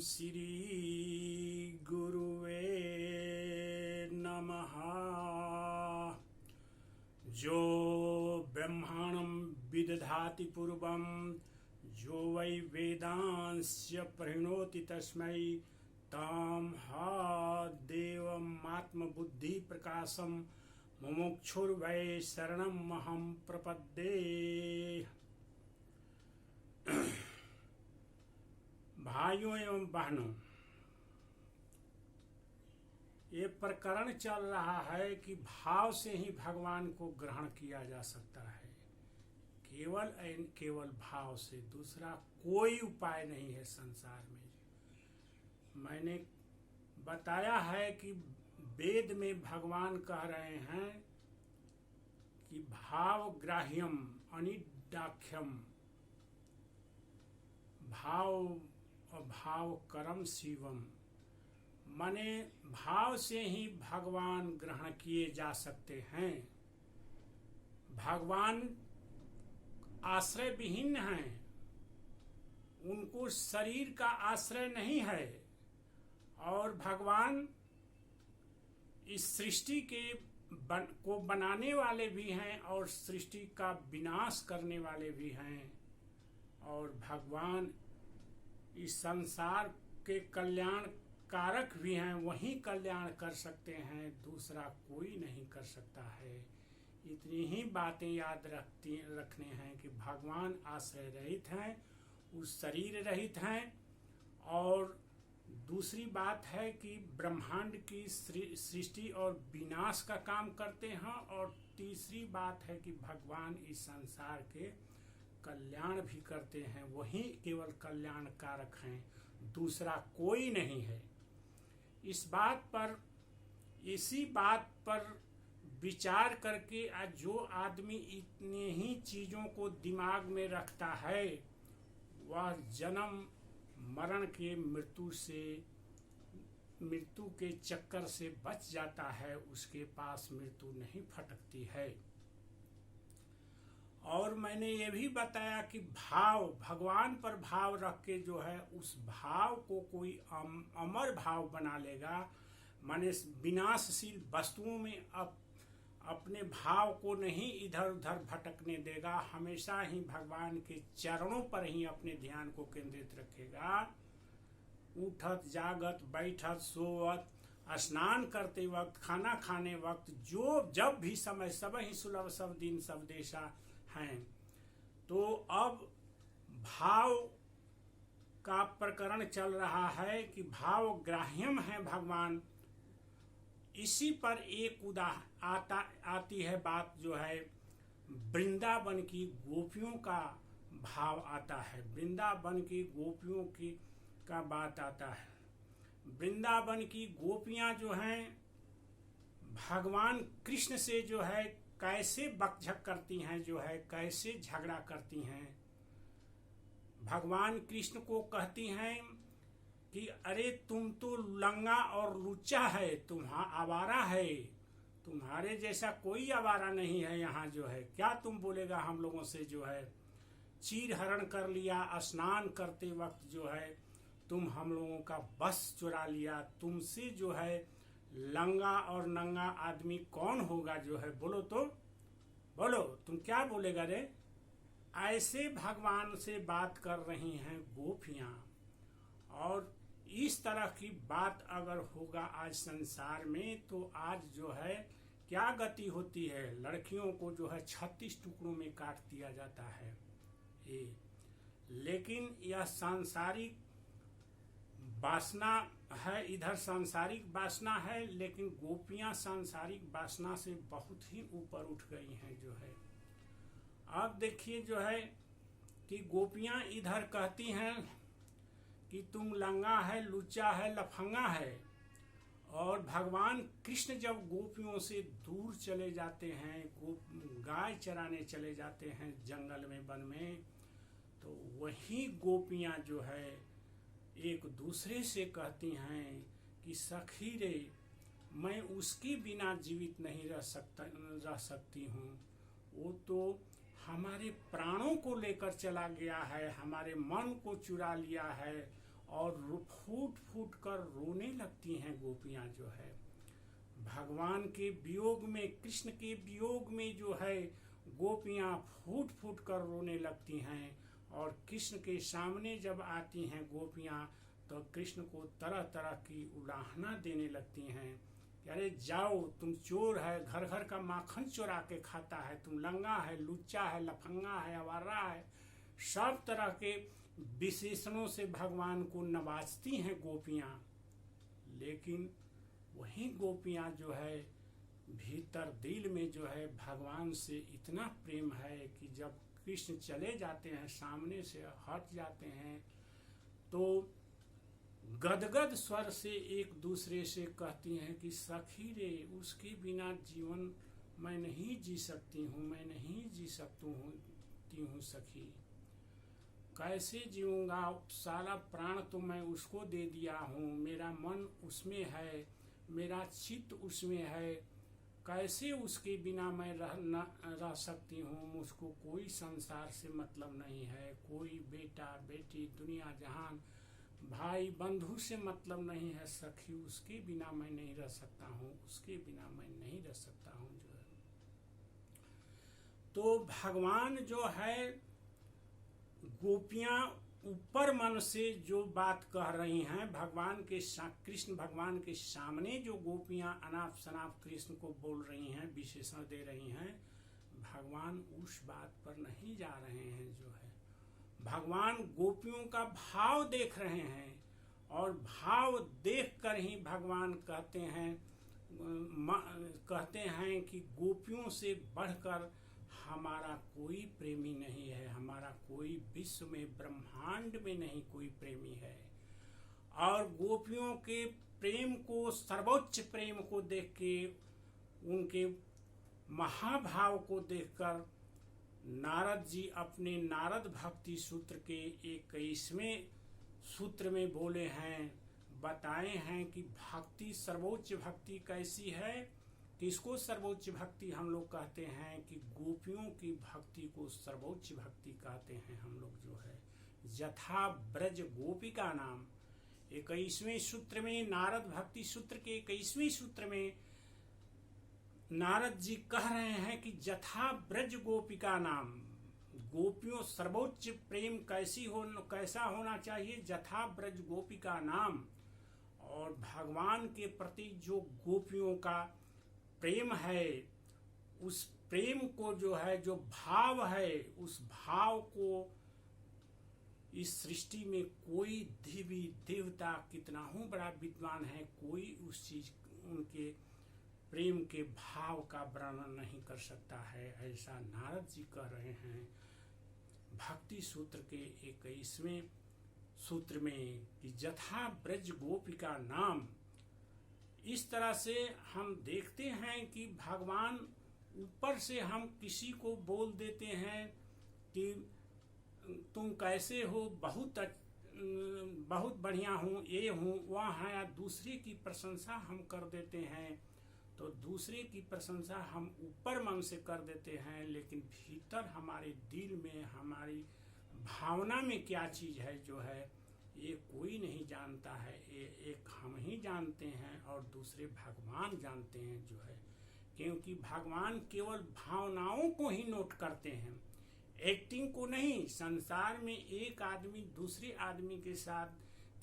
श्री गुरुवे नमः। जो ब्रह्माणं विदधाति पूर्वं जो वै वेदांस्य प्रणोति तस्मै तं देवमात्मबुद्धि प्रकाशं मुमुक्षुर्वै शरणमहं प्रपद्ये। भाइयों एवं बहनों, ये प्रकरण चल रहा है कि भाव से ही भगवान को ग्रहण किया जा सकता है, केवल एवं केवल भाव से। दूसरा कोई उपाय नहीं है संसार में। मैंने बताया है कि वेद में भगवान कह रहे हैं कि भाव ग्राह्यम अनिदाख्यम भाव अभाव करम शिवम। माने भाव से ही भगवान ग्रहण किए जा सकते हैं। भगवान आश्रय विहीन हैं, उनको शरीर का आश्रय नहीं है, और भगवान इस सृष्टि को बनाने वाले भी हैं और सृष्टि का विनाश करने वाले भी हैं। और भगवान इस संसार के कल्याण कारक भी हैं, वही कल्याण कर सकते हैं, दूसरा कोई नहीं कर सकता है। इतनी ही बातें याद रखने हैं कि भगवान आश्रय रहित हैं, उस शरीर रहित हैं। और दूसरी बात है कि ब्रह्मांड की सृष्टि और विनाश का काम करते हैं। और तीसरी बात है कि भगवान इस संसार के कल्याण भी करते हैं, वही केवल कल्याण कारक हैं, दूसरा कोई नहीं है। इसी बात पर विचार करके आज जो आदमी इतने ही चीजों को दिमाग में रखता है, वह जन्म मरण के मृत्यु के चक्कर से बच जाता है, उसके पास मृत्यु नहीं फटकती है। और मैंने ये भी बताया कि भाव, भगवान पर भाव रख के जो है उस भाव को कोई अमर भाव बना लेगा, माने विनाशशील वस्तुओं में अपने भाव को नहीं इधर उधर भटकने देगा, हमेशा ही भगवान के चरणों पर ही अपने ध्यान को केंद्रित रखेगा। उठत जागत बैठत सोवत स्नान करते वक्त खाना खाने वक्त जब भी समय सब ही सुलभ सब दिन सब देशा हैं। तो अब भाव का प्रकरण चल रहा है कि भाव ग्राह्यम है भगवान। इसी पर एक आती है बात, जो है वृंदावन की गोपियों का भाव आता है। वृंदावन की गोपियों का बात आता है। वृंदावन की गोपियां जो हैं भगवान कृष्ण से जो है कैसे बकझक करती हैं, जो है कैसे झगड़ा करती हैं। भगवान कृष्ण को कहती हैं कि अरे तुम तो लंगा और लुच्चा है, आवारा है, तुम्हारे जैसा कोई आवारा नहीं है यहाँ, जो है क्या तुम बोलेगा हम लोगों से, जो है चीर हरण कर लिया, स्नान करते वक्त जो है तुम हम लोगों का बस चुरा लिया, तुमसे जो है लंगा और नंगा आदमी कौन होगा, जो है बोलो तो बोलो, तुम क्या बोलेगा रे। ऐसे भगवान से बात कर रही हैं गोपियां। और इस तरह की बात अगर होगा आज संसार में, तो आज जो है क्या गति होती है, लड़कियों को जो है 36 टुकड़ों में काट दिया जाता है। लेकिन यह सांसारिक वासना है, इधर सांसारिक वासना है, लेकिन गोपियां सांसारिक वासना से बहुत ही ऊपर उठ गई हैं, जो है। अब देखिए जो है कि गोपियां इधर कहती हैं कि तुम लंगा है, लुच्चा है, लफंगा है। और भगवान कृष्ण जब गोपियों से दूर चले जाते हैं, गाय चराने चले जाते हैं जंगल में, वन में, तो वही गोपियां जो है एक दूसरे से कहती हैं कि सखी रे, मैं उसके बिना जीवित नहीं रह सकती हूँ, वो तो हमारे प्राणों को लेकर चला गया है, हमारे मन को चुरा लिया है और फूट फूट कर रोने लगती हैं गोपियां जो है भगवान के वियोग में, कृष्ण के वियोग में जो है गोपियां फूट फूट कर रोने लगती हैं। और कृष्ण के सामने जब आती हैं गोपियां तो कृष्ण को तरह तरह की उलाहना देने लगती हैं। अरे जाओ, तुम चोर है, घर घर का माखन चुरा के खाता है, तुम लंगा है, लुच्चा है, लफंगा है, आवारा है, सब तरह के विशेषणों से भगवान को नवाजती हैं गोपियां। लेकिन वही गोपियां जो है भीतर दिल में जो है भगवान से इतना प्रेम है कि जब कृष्ण चले जाते हैं, सामने से हट जाते हैं, तो गदगद स्वर से एक दूसरे से कहती हैं कि सखी रे, उसके बिना जीवन मैं नहीं जी सकती हूँ, मैं नहीं जी सकती हूँ सखी, कैसे जीऊँगा, सारा प्राण तो मैं उसको दे दिया हूँ, मेरा मन उसमें है, मेरा चित्त उसमें है, कैसे उसके बिना मैं रह सकती हूँ। मुझको कोई संसार से मतलब नहीं है, कोई बेटा बेटी दुनिया जहान भाई बंधु से मतलब नहीं है सखी, उसके बिना मैं नहीं रह सकता हूँ, उसके बिना मैं नहीं रह सकता हूँ जो है। तो भगवान जो है गोपियां ऊपर मन से जो बात कह रही हैं, भगवान के कृष्ण भगवान के सामने जो गोपियां अनाप शनाप कृष्ण को बोल रही हैं, विशेषण दे रही हैं, भगवान उस बात पर नहीं जा रहे हैं जो है। भगवान गोपियों का भाव देख रहे हैं और भाव देख कर ही भगवान कहते हैं कि गोपियों से बढ़कर हमारा कोई प्रेमी नहीं है, हमारा कोई विश्व में ब्रह्मांड में नहीं कोई प्रेमी है। और गोपियों के प्रेम को, सर्वोच्च प्रेम को देख के, उनके महाभाव को देखकर नारद जी अपने नारद भक्ति सूत्र के 21वें सूत्र में बोले हैं, बताए हैं कि भक्ति, सर्वोच्च भक्ति कैसी है। किसको सर्वोच्च भक्ति हम लोग कहते हैं कि गोपियों की भक्ति को सर्वोच्च भक्ति कहते हैं हम लोग जो है। यथा ब्रज गोपिका नाम 21वें सूत्र में, नारद भक्ति सूत्र के 21वें सूत्र में नारद जी कह रहे हैं कि यथा ब्रज गोपिका नाम, गोपियों सर्वोच्च प्रेम कैसा होना चाहिए, यथा ब्रज गोपिका नाम। और भगवान के प्रति जो गोपियों का प्रेम है, उस प्रेम को जो है, जो भाव है, उस भाव को इस सृष्टि में कोई देवी देवता कितना ही बड़ा विद्वान है, कोई उस चीज, उनके प्रेम के भाव का वर्णन नहीं कर सकता है। ऐसा नारद जी कह रहे हैं भक्ति सूत्र के 21वें सूत्र में कि यथा ब्रज गोपिका नाम। इस तरह से हम देखते हैं कि भगवान ऊपर से हम किसी को बोल देते हैं कि तुम कैसे हो, बहुत बढ़िया हूँ, ये हूँ, वह है, या दूसरे की प्रशंसा हम कर देते हैं, तो दूसरे की प्रशंसा हम ऊपर मन से कर देते हैं, लेकिन भीतर हमारे दिल में, हमारी भावना में क्या चीज है जो है, ये कोई नहीं जानता है। ये एक हम ही जानते हैं और दूसरे भगवान जानते हैं जो है, क्योंकि भगवान केवल भावनाओं को ही नोट करते हैं, एक्टिंग को नहीं। संसार में एक आदमी दूसरे आदमी के साथ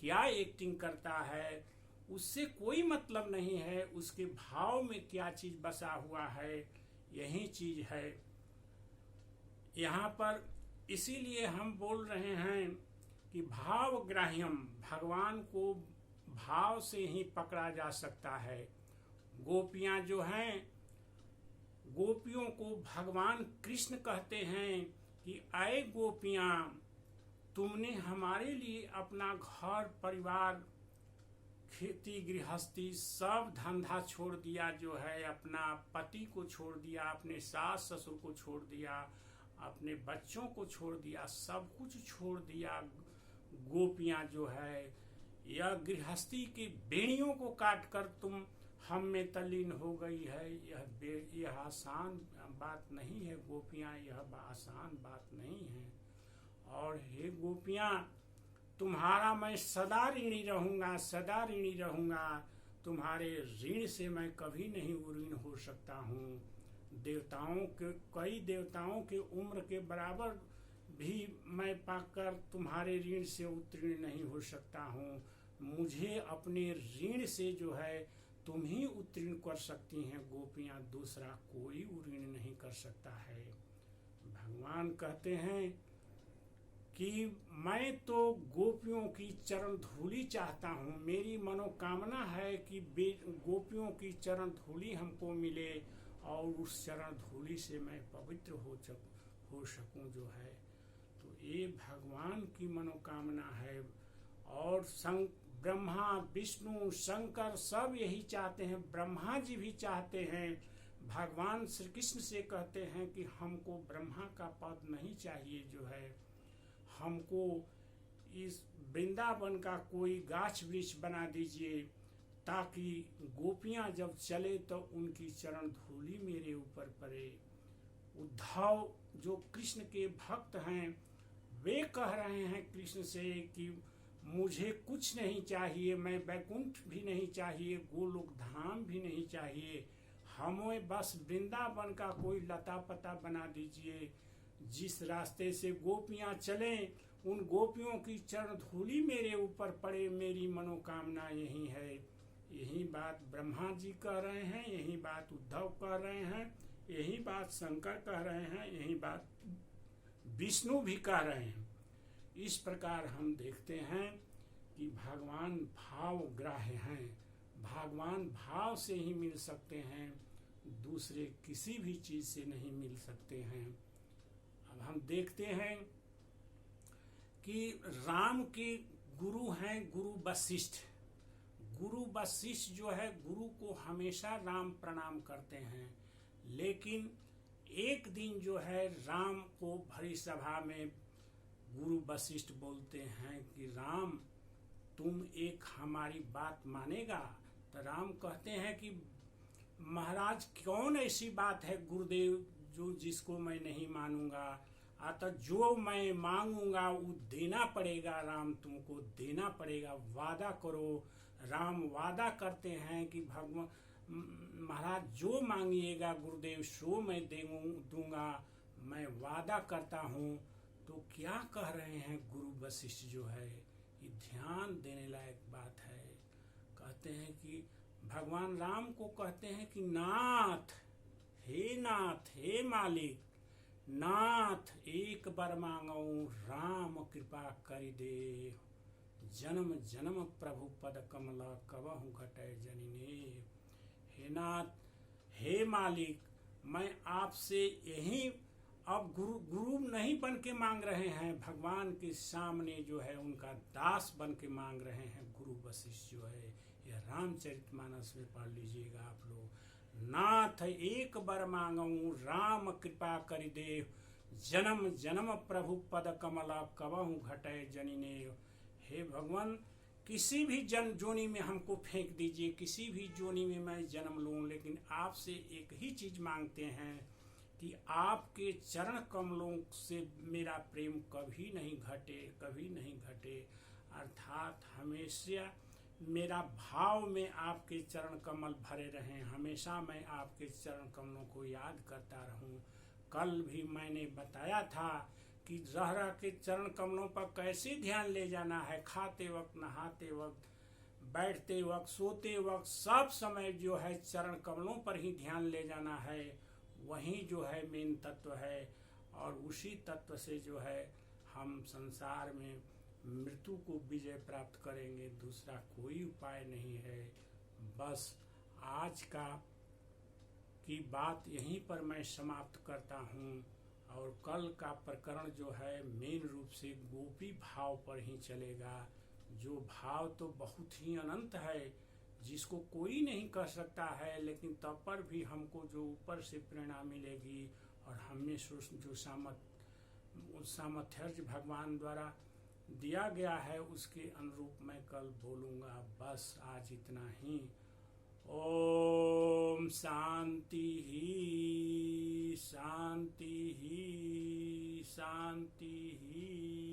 क्या एक्टिंग करता है उससे कोई मतलब नहीं है, उसके भाव में क्या चीज बसा हुआ है, यही चीज है यहाँ पर। इसीलिए हम बोल रहे हैं कि भावग्राह्यम, भगवान को भाव से ही पकड़ा जा सकता है। गोपियां जो हैं, गोपियों को भगवान कृष्ण कहते हैं कि आए गोपियां, तुमने हमारे लिए अपना घर परिवार, खेती गृहस्थी सब धंधा छोड़ दिया जो है, अपना पति को छोड़ दिया, अपने सास ससुर को छोड़ दिया, अपने बच्चों को छोड़ दिया, सब कुछ छोड़ दिया। गोपियां जो है, यह गृहस्थी की बेड़ियों को काट कर तुम हम में तल्लीन हो गई है। यह आसान बात नहीं है गोपियां, यह आसान बात नहीं है। और हे गोपियां, तुम्हारा मैं सदा ऋणी रहूंगा, सदा ऋणी रहूंगा, तुम्हारे ऋण से मैं कभी नहीं उऋण हो सकता हूँ। देवताओं के, कई देवताओं के उम्र के बराबर भी मैं पाकर तुम्हारे ऋण से उत्तीर्ण नहीं हो सकता हूँ। मुझे अपने ऋण से जो है तुम ही उत्तीर्ण कर सकती हैं गोपियाँ, दूसरा कोई उत्तीर्ण नहीं कर सकता है। भगवान कहते हैं कि मैं तो गोपियों की चरण धूली चाहता हूँ, मेरी मनोकामना है कि गोपियों की चरण धूली हमको मिले और उस चरण धूली से मैं पवित्र हो सकूं जो है। तो ये भगवान की मनोकामना है। और ब्रह्मा, विष्णु, शंकर सब यही चाहते हैं। ब्रह्मा जी भी चाहते हैं। भगवान श्री कृष्ण से कहते हैं कि हमको ब्रह्मा का पद नहीं चाहिए जो है, हमको इस वृंदावन का कोई गाछ वृक्ष बना दीजिए ताकि गोपियां जब चले तो उनकी चरण धूली मेरे ऊपर पड़े। उद्धव जो कृष्ण के भक्त हैं वे कह रहे हैं कृष्ण से कि मुझे कुछ नहीं चाहिए, मैं वैकुंठ भी नहीं चाहिए, गोलोक धाम भी नहीं चाहिए, हमें बस वृंदावन का कोई लता पता बना दीजिए, जिस रास्ते से गोपियां चलें उन गोपियों की चरण धूली मेरे ऊपर पड़े, मेरी मनोकामना यही है। यही बात ब्रह्मा जी कह रहे हैं, यही बात उद्धव कह रहे हैं, यही बात शंकर कह रहे हैं, यही बात विष्णु भी कह रहे हैं। इस प्रकार हम देखते हैं कि भगवान भावग्राह्य हैं, भगवान भाव से ही मिल सकते हैं, दूसरे किसी भी चीज से नहीं मिल सकते हैं। अब हम देखते हैं कि राम के गुरु हैं गुरु वशिष्ठ। गुरु वशिष्ठ जो है गुरु को हमेशा राम प्रणाम करते हैं, लेकिन एक दिन जो है राम को भरी सभा में गुरु वशिष्ठ बोलते हैं कि राम तुम एक हमारी बात मानेगा। तो राम कहते हैं कि महाराज कौन ऐसी बात है गुरुदेव जो जिसको मैं नहीं मानूंगा, अतः जो मैं मांगूंगा वो देना पड़ेगा, राम तुमको देना पड़ेगा, वादा करो। राम वादा करते हैं कि भगवान महाराज जो मांगिएगा गुरुदेव सो मैं दूंगा, मैं वादा करता हूँ। तो क्या कह रहे हैं गुरु वशिष्ठ जो है, ये ध्यान देने लायक बात है। कहते हैं कि भगवान राम को कहते हैं कि नाथ, हे मालिक, नाथ एक बार मांगो राम कृपा करि दे, जन्म जन्म प्रभु पद कमला कबहु घटै जनिने। हे नाथ, हे मालिक, मैं आपसे यही अब गुरु नहीं बन के मांग रहे हैं, भगवान के सामने जो है उनका दास बन के मांग रहे हैं। गुरु वशिष्ठ जो है यह रामचरितमानस में पढ़ लीजिएगा आप लोग। नाथ एक बार मांगू राम कृपा करि दे, जन्म जन्म प्रभु पद कमला कबहु घटै जनिने। हे भगवान, किसी भी जोनी में हमको फेंक दीजिए, किसी भी जोनी में मैं जन्म लूं, लेकिन आपसे एक ही चीज मांगते हैं कि आपके चरण कमलों से मेरा प्रेम कभी नहीं घटे, कभी नहीं घटे। अर्थात हमेशा मेरा भाव में आपके चरण कमल भरे रहें, हमेशा मैं आपके चरण कमलों को याद करता रहूं। कल भी मैंने बताया था कि रहरा के चरण कमलों पर कैसे ध्यान ले जाना है। खाते वक्त, नहाते वक्त, बैठते वक्त, सोते वक्त, सब समय जो है चरण कमलों पर ही ध्यान ले जाना है। वही जो है मेन तत्व है, और उसी तत्व से जो है हम संसार में मृत्यु को विजय प्राप्त करेंगे, दूसरा कोई उपाय नहीं है। बस आज की बात यहीं पर मैं समाप्त करता हूँ, और कल का प्रकरण जो है मेन रूप से गोपी भाव पर ही चलेगा, जो भाव तो बहुत ही अनंत है, जिसको कोई नहीं कर सकता है, लेकिन तब पर भी हमको जो ऊपर से प्रेरणा मिलेगी और हमें जो सामर्थ्य भगवान द्वारा दिया गया है उसके अनुरूप मैं कल बोलूँगा। बस आज इतना ही। ओम शांति ही, शांति ही, शांति ही।